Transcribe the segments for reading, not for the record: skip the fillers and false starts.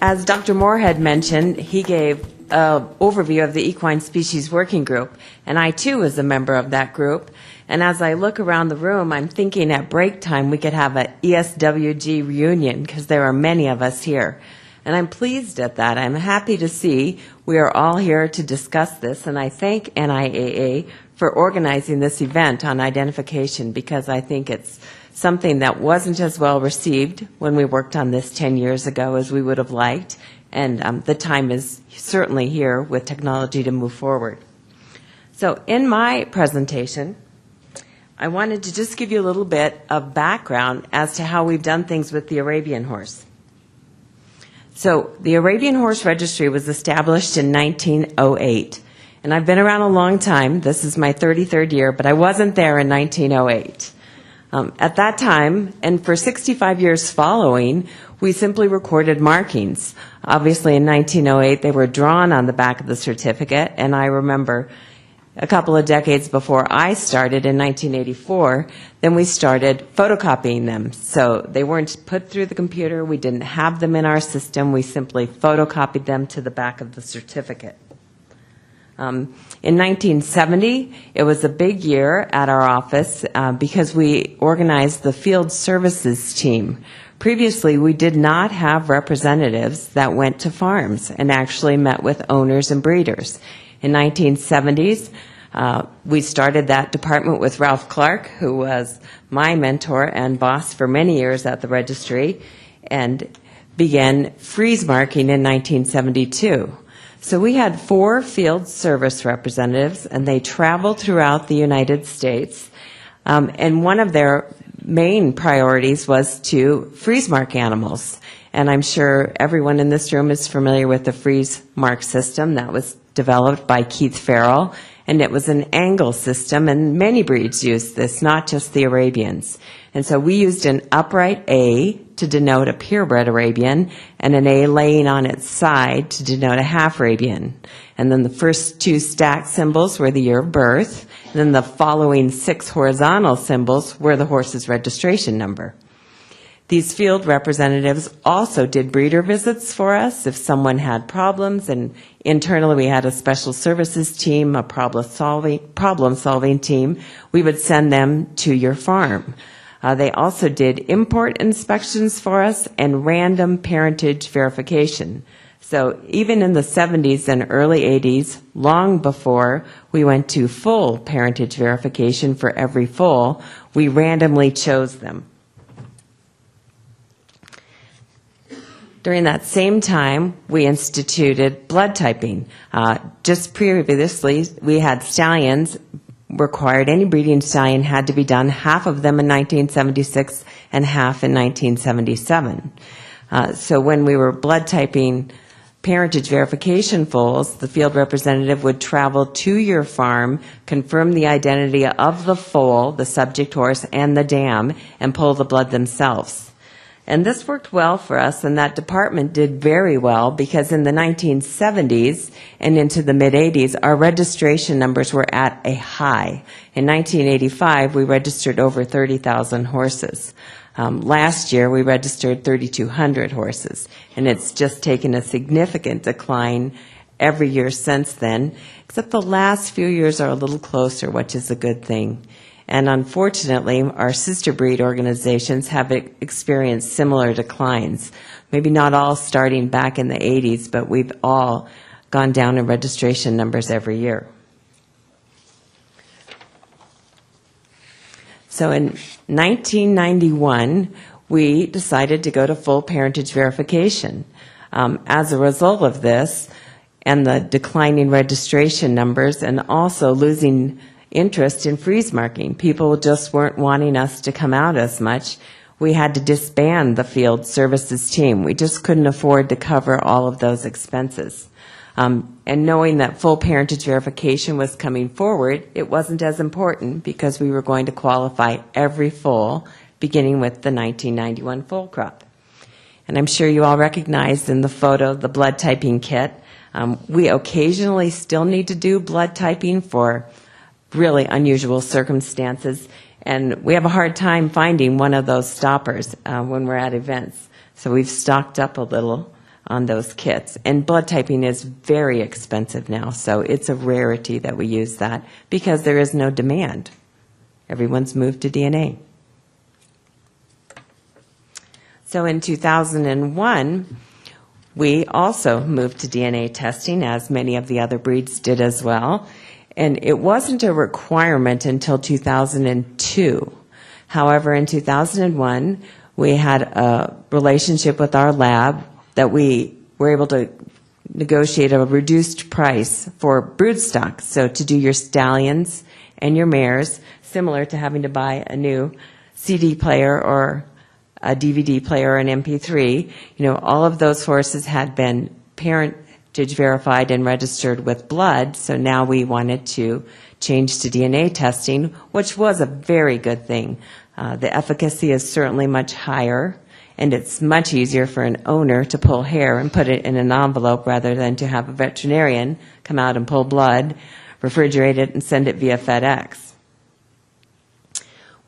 As Dr. Moorhead mentioned, he gave an overview of the Equine Species Working Group, and I too was a member of that group. And as I look around the room, I'm thinking at break time we could have an ESWG reunion because there are many of us here. And I'm pleased at that. I'm happy to see we are all here to discuss this, and I thank NIAA for organizing this event on identification because I think it's something that wasn't as well received when we worked on this 10 years ago as we would have liked, and the time is certainly here with technology to move forward. So in my presentation, I wanted to just give you a little bit of background as to how we've done things with the Arabian horse. So the Arabian Horse Registry was established in 1908, and I've been around a long time. This is my 33rd year, but I wasn't there in 1908. At that time, and for 65 years following, we simply recorded markings. Obviously, in 1908, they were drawn on the back of the certificate, and I remember a couple of decades before I started in 1984, then we started photocopying them. So they weren't put through the computer. We didn't have them in our system. We simply photocopied them to the back of the certificate. In 1970, it was a big year at our office because we organized the field services team. Previously, we did not have representatives that went to farms and actually met with owners and breeders. In 1970s, we started that department with Ralph Clark, who was my mentor and boss for many years at the registry, and began freeze marking in 1972. So we had 4 field service representatives, and they traveled throughout the United States. And one of their main priorities was to freeze mark animals. And I'm sure everyone in this room is familiar with the freeze mark system that was developed by Keith Farrell. And it was an angle system, and many breeds used this, not just the Arabians. And so we used an upright A to denote a purebred Arabian, and an A laying on its side to denote a half Arabian. And then the first 2 stacked symbols were the year of birth, and then the following 6 horizontal symbols were the horse's registration number. These field representatives also did breeder visits for us if someone had problems, and internally we had a special services team, a problem-solving team. We would send them to your farm. They also did import inspections for us and random parentage verification. So even in the 70s and early 80s, long before we went to full parentage verification for every foal, we randomly chose them. During that same time, we instituted blood typing. Just previously, we had stallions required. Any breeding stallion had to be done, half of them in 1976 and half in 1977. So when we were blood typing parentage verification foals, the field representative would travel to your farm, confirm the identity of the foal, the subject horse, and the dam, and pull the blood themselves. And this worked well for us, and that department did very well because in the 1970s and into the mid-80s, our registration numbers were at a high. In 1985, we registered over 30,000 horses. Last year, we registered 3,200 horses, and it's just taken a significant decline every year since then, except the last few years are a little closer, which is a good thing. And unfortunately, our sister breed organizations have experienced similar declines. Maybe not all starting back in the 80s, but we've all gone down in registration numbers every year. So in 1991, we decided to go to full parentage verification. As a result of this, and the declining registration numbers, and also losing interest in freeze marking. People just weren't wanting us to come out as much. We had to disband the field services team. We just couldn't afford to cover all of those expenses. And knowing that full parentage verification was coming forward, it wasn't as important because we were going to qualify every foal, beginning with the 1991 foal crop. And I'm sure you all recognized in the photo the blood typing kit. We occasionally still need to do blood typing for really unusual circumstances, and we have a hard time finding one of those stoppers when we're at events. So we've stocked up a little on those kits. And blood typing is very expensive now, so it's a rarity that we use that because there is no demand. Everyone's moved to DNA. So in 2001, we also moved to DNA testing, as many of the other breeds did as well. And it wasn't a requirement until 2002. However, in 2001, we had a relationship with our lab that we were able to negotiate a reduced price for broodstock. So to do your stallions and your mares, similar to having to buy a new CD player or a DVD player or an MP3, all of those horses had been parentage verified and registered with blood, so now we wanted to change to DNA testing, which was a very good thing. The efficacy is certainly much higher, and it's much easier for an owner to pull hair and put it in an envelope rather than to have a veterinarian come out and pull blood, refrigerate it, and send it via FedEx.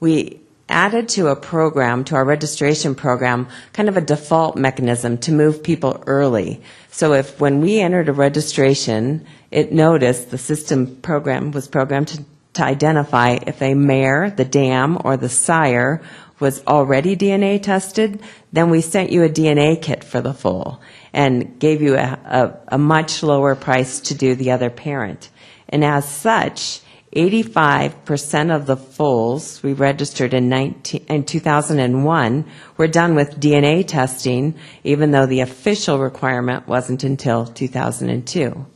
We added to a program, to our registration program, kind of a default mechanism to move people early. So if when we entered a registration, it noticed the system program was programmed to identify if a mare, the dam, or the sire was already DNA tested, then we sent you a DNA kit for the foal and gave you a much lower price to do the other parent. And as such, 85% of the foals we registered in 2001 were done with DNA testing, even though the official requirement wasn't until 2002,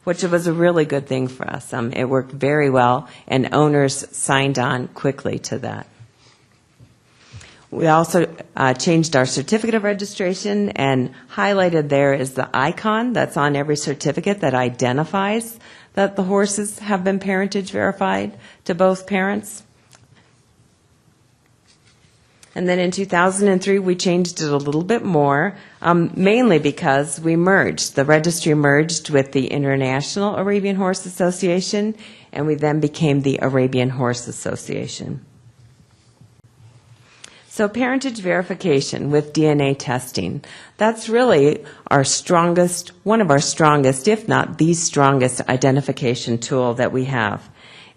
which was a really good thing for us. It worked very well, and owners signed on quickly to that. We also changed our certificate of registration, and highlighted there is the icon that's on every certificate that identifies that the horses have been parentage verified to both parents. And then in 2003, we changed it a little bit more, mainly because we merged. The registry merged with the International Arabian Horse Association, and we then became the Arabian Horse Association. So parentage verification with DNA testing, that's really our strongest, one of our strongest, if not the strongest identification tool that we have.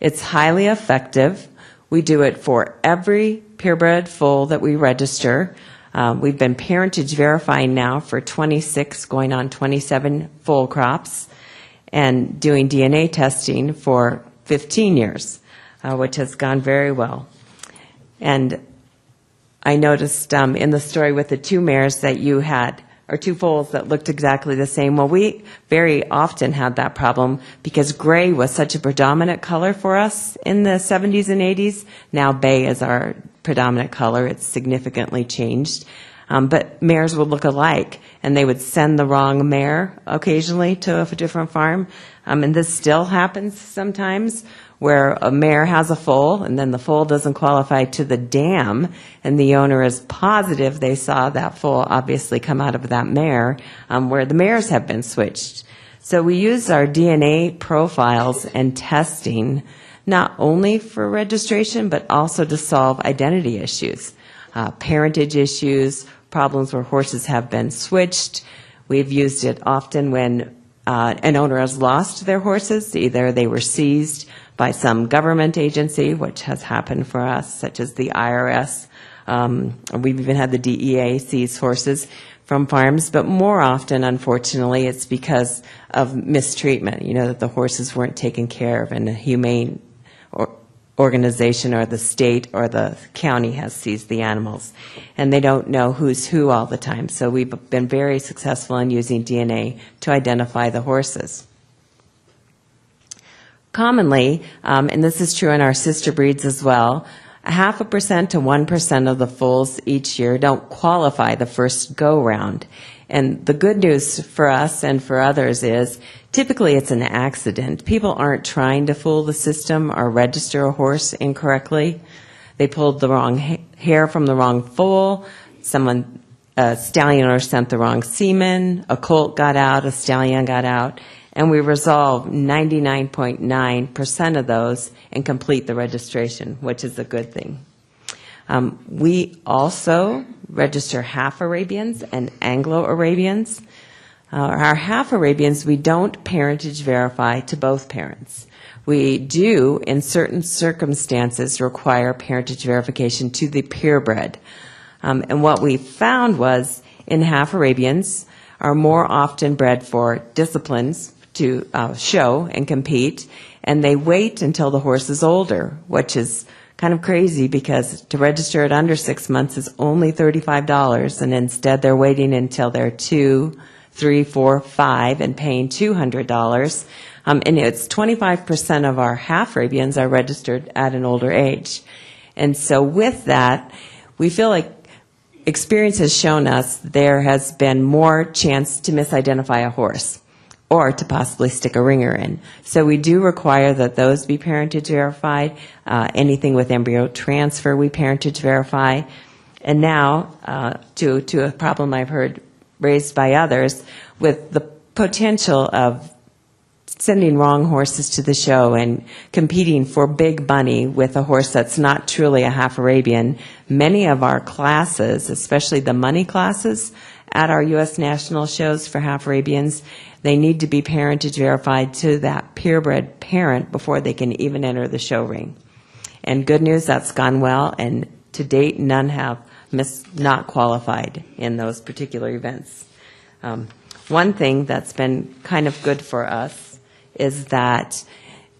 It's highly effective. We do it for every purebred foal that we register. We've been parentage verifying now for 26, going on 27 foal crops, and doing DNA testing for 15 years, which has gone very well. And I noticed in the story with the two mares that you had, or two foals that looked exactly the same. Well, we very often had that problem because gray was such a predominant color for us in the 70s and 80s. Now bay is our predominant color. It's significantly changed. But mares would look alike, and they would send the wrong mare occasionally to a different farm. And this still happens sometimes, where a mare has a foal, and then the foal doesn't qualify to the dam, and the owner is positive they saw that foal obviously come out of that mare, where the mares have been switched. So we use our DNA profiles and testing not only for registration, but also to solve identity issues, parentage issues, problems where horses have been switched. We've used it often when an owner has lost their horses. Either they were seized by some government agency, which has happened for us, such as the IRS. We've even had the DEA seize horses from farms, but more often, unfortunately, it's because of mistreatment, that the horses weren't taken care of, and a humane organization or the state or the county has seized the animals, and they don't know who's who all the time. So we've been very successful in using DNA to identify the horses. Commonly, and this is true in our sister breeds as well, 0.5% to 1% of the foals each year don't qualify the first go-round. And the good news for us and for others is typically it's an accident. People aren't trying to fool the system or register a horse incorrectly. They pulled the wrong hair from the wrong foal. A stallion owner sent the wrong semen. A colt got out, a stallion got out. And we resolve 99.9% of those and complete the registration, which is a good thing. We also register half Arabians and Anglo-Arabians. Our half Arabians, we don't parentage verify to both parents. We do, in certain circumstances, require parentage verification to the purebred. And what we found was in half Arabians are more often bred for disciplines to show and compete, and they wait until the horse is older, which is kind of crazy because to register at under 6 months is only $35, and instead they're waiting until they're 2, 3, 4, 5 and paying $200. And it's 25% of our half Arabians are registered at an older age. And so with that, we feel like experience has shown us there has been more chance to misidentify a horse or to possibly stick a ringer in. So we do require that those be parentage verified. Anything with embryo transfer, we parentage verify. And now, to a problem I've heard raised by others, with the potential of sending wrong horses to the show and competing for big money with a horse that's not truly a half Arabian, many of our classes, especially the money classes at our U.S. national shows for half Arabians, they need to be parentage verified to that purebred parent before they can even enter the show ring. And good news, that's gone well, and to date, none have not qualified in those particular events. One thing that's been kind of good for us is that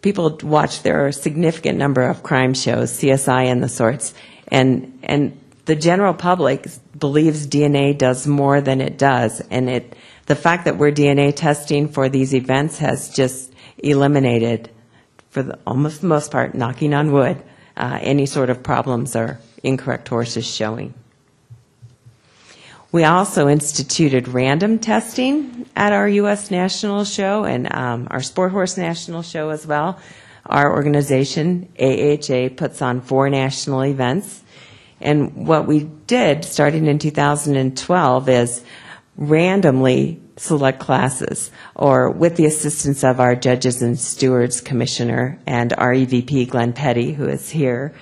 people watch, there are a significant number of crime shows, CSI and the sorts, and the general public believes DNA does more than it does, and the fact that we're DNA testing for these events has just eliminated, for almost the most part, knocking on wood, any sort of problems or incorrect horses showing. We also instituted random testing at our U.S. National Show and our Sport Horse National Show as well. Our organization, AHA, puts on 4 national events. And what we did, starting in 2012, is randomly select classes, or with the assistance of our Judges and Stewards Commissioner and our EVP, Glenn Petty, who is here,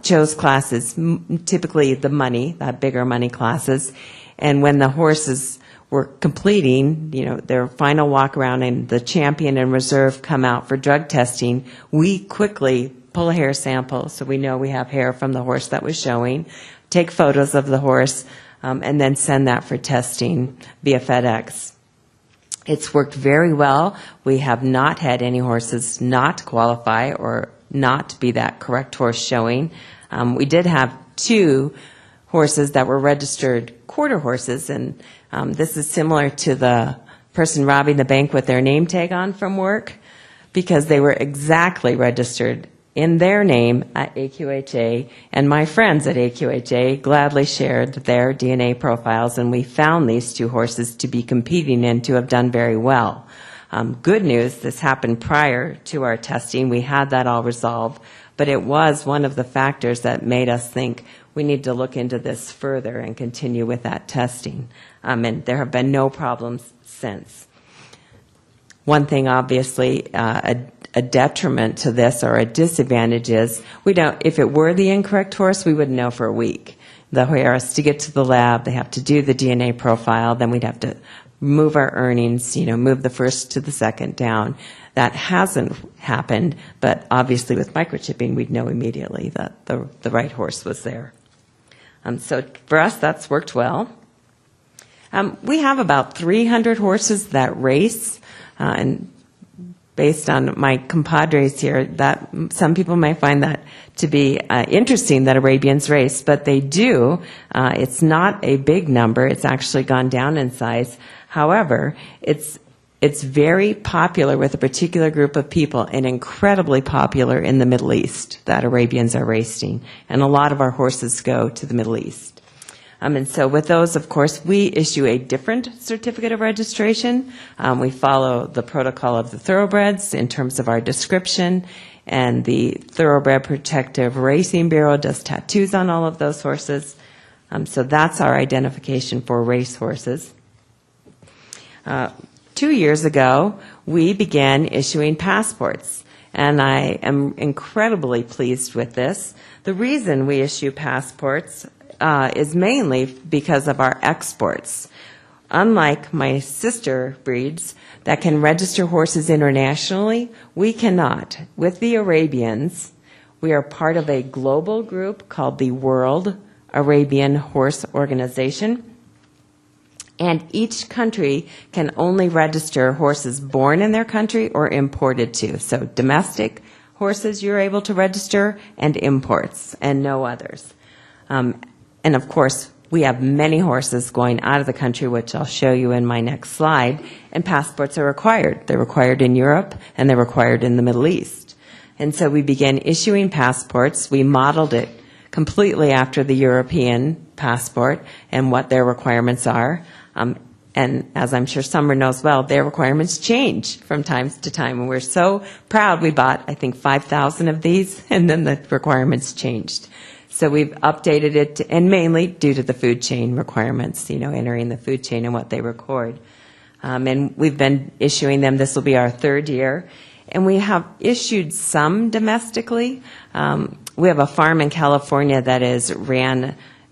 chose classes, typically the bigger money classes. And when the horses were completing, their final walk around and the champion and reserve come out for drug testing, we quickly pull a hair sample so we know we have hair from the horse that was showing, take photos of the horse, and then send that for testing via FedEx. It's worked very well. We have not had any horses not qualify or not be that correct horse showing. We did have 2 horses that were registered quarter horses, and this is similar to the person robbing the bank with their name tag on from work, because they were exactly registered in their name at AQHA, and my friends at AQHA gladly shared their DNA profiles, and we found these 2 horses to be competing and to have done very well. Good news, this happened prior to our testing. We had that all resolved, but it was one of the factors that made us think we need to look into this further and continue with that testing. And there have been no problems since. One thing, obviously, a detriment to this or a disadvantage is if it were the incorrect horse, we wouldn't know for a week. The horse, to get to the lab, they have to do the DNA profile, then we'd have to move our earnings, move the first to the second down. That hasn't happened, but obviously with microchipping, we'd know immediately that the right horse was there. So for us, that's worked well. We have about 300 horses that race, and based on my compadres here, that some people might find that to be interesting that Arabians race, but they do. It's not a big number. It's actually gone down in size. However, it's very popular with a particular group of people and incredibly popular in the Middle East that Arabians are racing. And a lot of our horses go to the Middle East. And so with those, of course, we issue a different certificate of registration. We follow the protocol of the thoroughbreds in terms of our description, and the Thoroughbred Protective Racing Bureau does tattoos on all of those horses. So that's our identification for race horses. 2 years ago, we began issuing passports, and I am incredibly pleased with this. The reason we issue passports is mainly because of our exports. unlike my sister breeds that can register horses internationally, we cannot. With the Arabians, we are part of a global group called the World Arabian Horse Organization. And each country can only register horses born in their country or imported to. So domestic horses you're able to register, and imports, and no others. And of course, we have many horses going out of the country, which I'll show you in my next slide, and passports are required. They're required in Europe, and they're required in the Middle East. And so we began issuing passports. We modeled it completely after the European passport and what their requirements are. And as I'm sure Summer knows well, their requirements change from time to time. And we're so proud we bought, I think, 5,000 of these, and then the requirements changed. So we've updated it, and mainly due to the food chain requirements, entering the food chain and what they record. And we've been issuing them. This will be our third year. And we have issued some domestically. We have a farm in California that is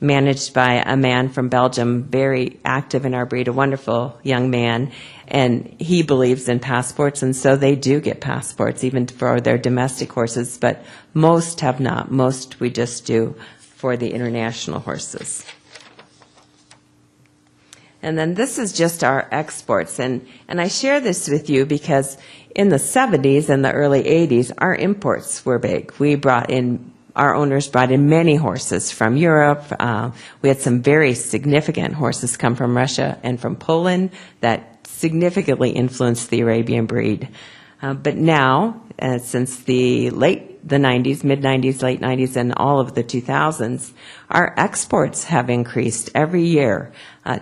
managed by a man from Belgium, very active in our breed, a wonderful young man, and he believes in passports, and so they do get passports, even for their domestic horses, but most have not. Most we just do for the international horses. And then this is just our exports, and I share this with you because in the 70s and the early 80s, our imports were big. Our owners brought in many horses from Europe. We had some very significant horses come from Russia and from Poland that significantly influenced the Arabian breed. But now, since the 90s, mid-90s, late 90s, and all of the 2000s, our exports have increased every year.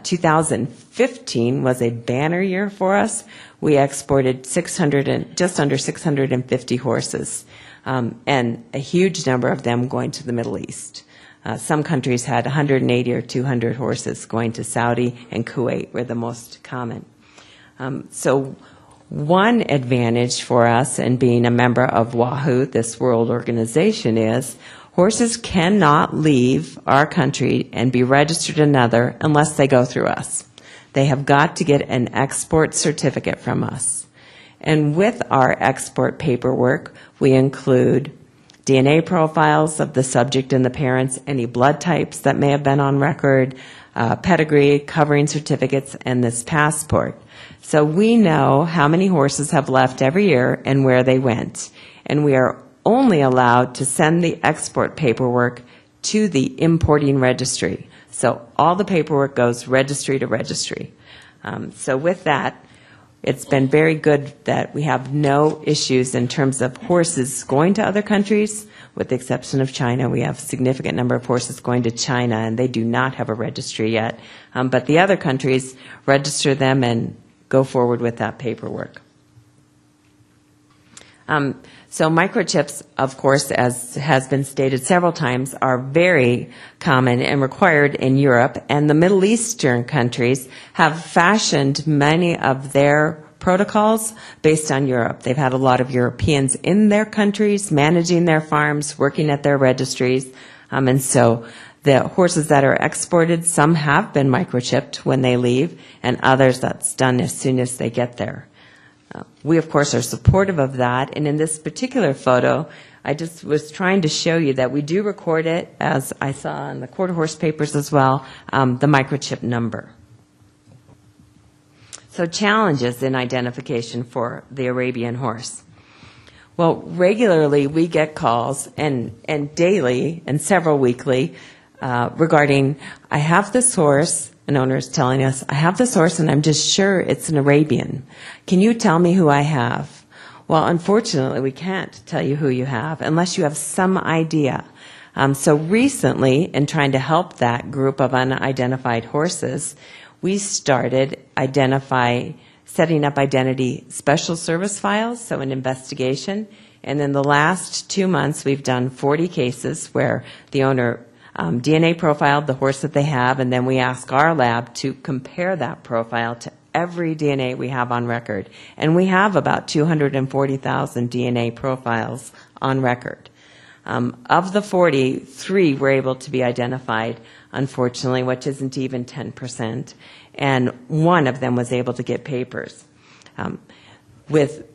2015 was a banner year for us. We exported just under 650 horses. And a huge number of them going to the Middle East. Some countries had 180 or 200 horses going to Saudi, and Kuwait were the most common. So one advantage for us in being a member of WAHU, this world organization, is horses cannot leave our country and be registered another unless they go through us. They have got to get an export certificate from us. And with our export paperwork, we include DNA profiles of the subject and the parents, any blood types that may have been on record, pedigree, covering certificates, and this passport. So we know how many horses have left every year and where they went. And we are only allowed to send the export paperwork to the importing registry. So all the paperwork goes registry to registry. So with that, it's been very good that we have no issues in terms of horses going to other countries. With the exception of China, we have a significant number of horses going to China, and they do not have a registry yet. But the other countries register them and go forward with that paperwork. So microchips, of course, as has been stated several times, are very common and required in Europe, and the Middle Eastern countries have fashioned many of their protocols based on Europe. They've had a lot of Europeans in their countries, managing their farms, working at their registries, and so the horses that are exported, some have been microchipped when they leave, and others that's done as soon as they get there. We, of course, are supportive of that, and in this particular photo, I just was trying to show you that we do record it, as I saw in the quarter horse papers as well, the microchip number. So challenges in identification for the Arabian horse. Well, regularly we get calls, and daily and several weekly, regarding, I have this horse. An owner is telling us, I have this horse and I'm just sure it's an Arabian. Can you tell me who I have? Well, unfortunately, we can't tell you who you have unless you have some idea. So recently, in trying to help that group of unidentified horses, we started setting up identity special service files, so an investigation. And in the last 2 months, we've done 40 cases where the owner DNA profiled the horse that they have, and then we ask our lab to compare that profile to every DNA we have on record. And we have about 240,000 DNA profiles on record. Of the 40, 3 were able to be identified. unfortunately, which isn't even 10%, and one of them was able to get papers. With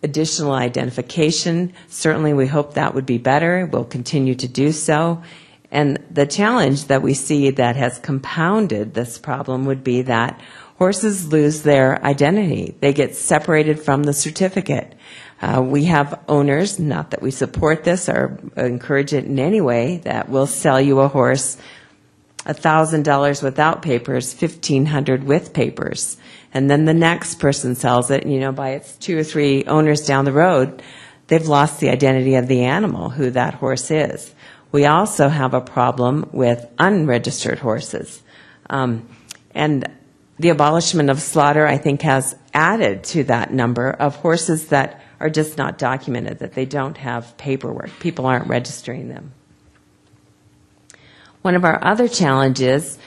additional identification, certainly we hope that would be better. We'll continue to do so. And the challenge that we see that has compounded this problem would be that horses lose their identity. They get separated from the certificate. We have owners, not that we support this or encourage it in any way, that will sell you a horse $1,000 without papers, $1,500 with papers. And then the next person sells it, and, you know, by its 2 or 3 owners down the road, they've lost the identity of the animal, who that horse is. We also have a problem with unregistered horses. And the abolishment of slaughter, I think, has added to that number of horses that are just not documented, that they don't have paperwork. People aren't registering them. One of our other challenges,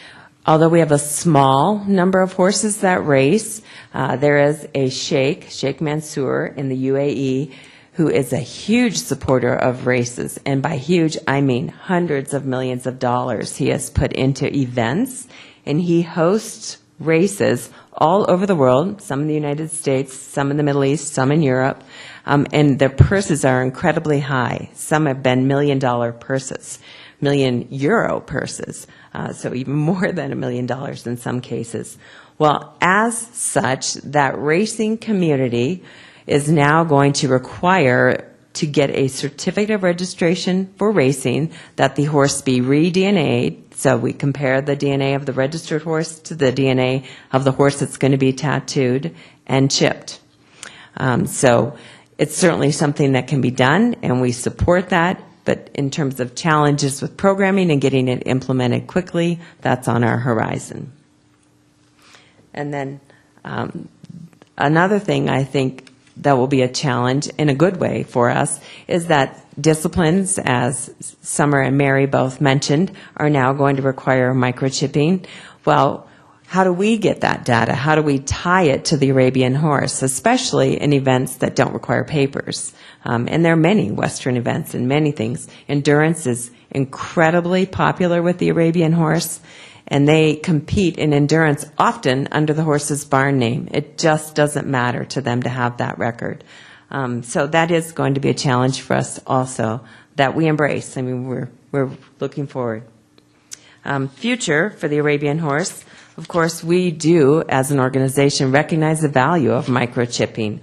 although we have a small number of horses that race, there is a Sheikh Mansour in the UAE, who is a huge supporter of races. And by huge, I mean hundreds of millions of dollars he has put into events. And he hosts races all over the world, some in the United States, some in the Middle East, some in Europe. And their purses are incredibly high. Some have been $1 million purses, million euro purses, so even more than $1 million in some cases. Well, as such, that racing community is now going to require to get a certificate of registration for racing, that the horse be re-DNA'd, so we compare the DNA of the registered horse to the DNA of the horse that's going to be tattooed and chipped. So it's certainly something that can be done, and we support that. But in terms of challenges with programming and getting it implemented quickly, that's on our horizon. And then another thing I think that will be a challenge in a good way for us is that disciplines, as Summer and Mary both mentioned, are now going to require microchipping. Well, how do we get that data? How do we tie it to the Arabian horse, especially in events that don't require papers? And there are many Western events and many things. Endurance is incredibly popular with the Arabian horse, and they compete in endurance often under the horse's barn name. It just doesn't matter to them to have that record. So that is going to be a challenge for us also that we embrace. I mean, we're looking forward. Future for the Arabian horse. Of course, we do, as an organization, recognize the value of microchipping.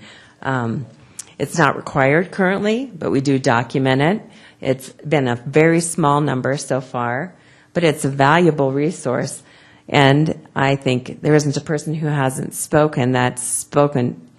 It's not required currently, but we do document it. It's been a very small number so far, but it's a valuable resource. And I think there isn't a person who hasn't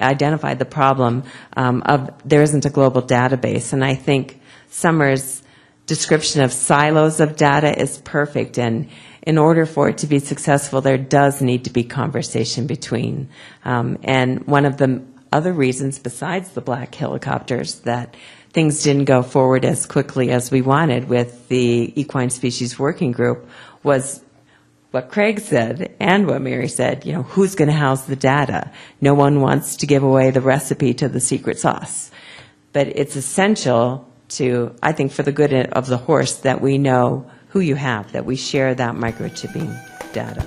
identified the problem of there isn't a global database. And I think Summer's description of silos of data is perfect. And in order for it to be successful, there does need to be conversation between. And one of the other reasons, besides the black helicopters, that things didn't go forward as quickly as we wanted with the Equine Species Working Group was what Craig said and what Mary said, you know, who's going to house the data? No one wants to give away the recipe to the secret sauce. But it's essential to, I think, for the good of the horse, that we know who you have, that we share that microchipping data.